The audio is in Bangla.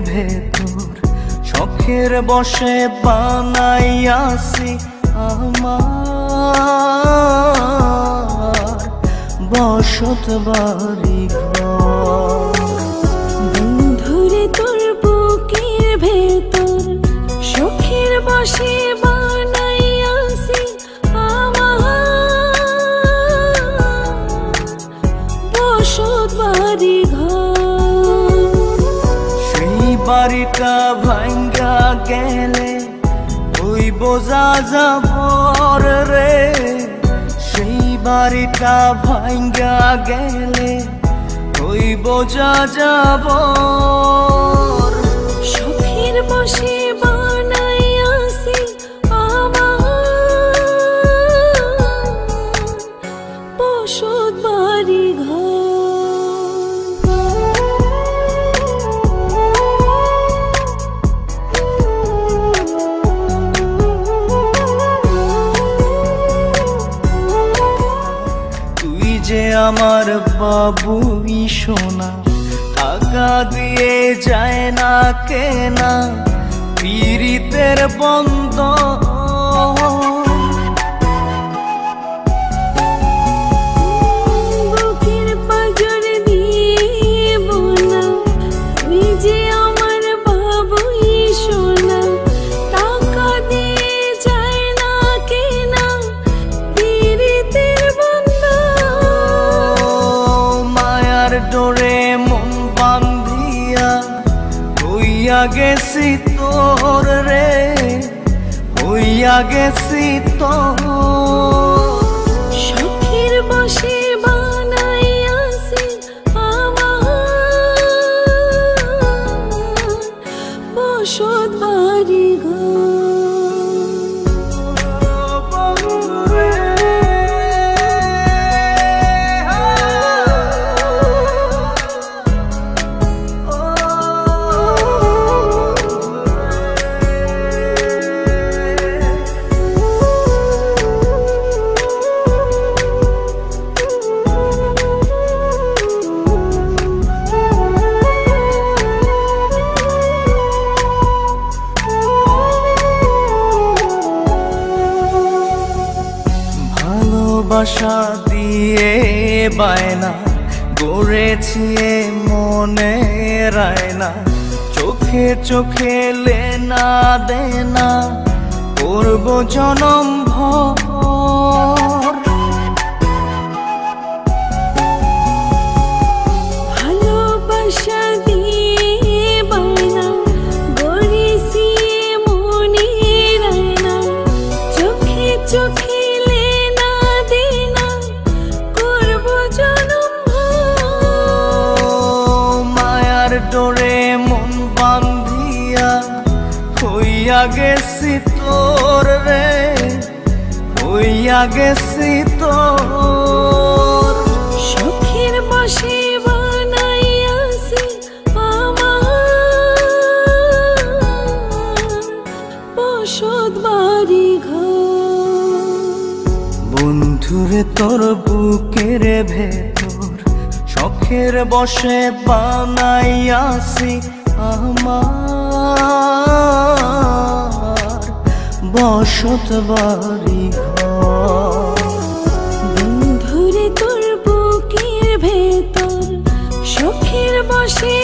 ভেতর শখের বসে বানাইয়াছি আমার বসত বাড়ি ঘর। বন্ধুরে তোর বুকের ভেতর শখের বসে বানাইয়াছি আমার বসত বাড়ি ঘর। সেই বাড়িটা ভাঙ্গা গেলে ওই বোঝা যাবর রে, সেই বাড়িটা ভাঙ্গা গেলে ওই বোঝা যাবর। শখের বসে বানাইয়াছি আমার বসত বাড়ি ঘর। যে আমার বাবুই সোনা টাকা দিয়ে যায় না কেনা পীড়িতের বন্ধ। বুকের পাঁজর দিয়ে বোনা তুই যে আমার বাবুই সোনা টাকা দিয়ে যায় না কেনা পীড়িতের বন্ধ। ডোরে মন বান্ধিয়া হইয়া গেছি তোর রে, হইয়া গেছি তোর। শখের বসে বানাইয়াছি আমার বসত বাড়ি ঘর। ভালোবাসা দিয়ে বায়না গড়েছি মনে রায়না, চোখে চোখে লেনা দেনা করব জনম ভর। ভালোবাসা দিয়ে বায়না গড়েছি মনে রায়না, চোখে চোখে ডোরে মন বান্ধিয়া হইয়া গেছি তোর রে, হইয়া গেছি তোর। শখের বসে বানাইয়াছি আমার বসত বাড়ি ঘর। বন্ধুরে তোর বুকের ভেতর শখের বসে বানাইয়াছি আমার বসত বাড়ি ঘর। বন্ধুরে তোর বুকের ভেতর শখের বসে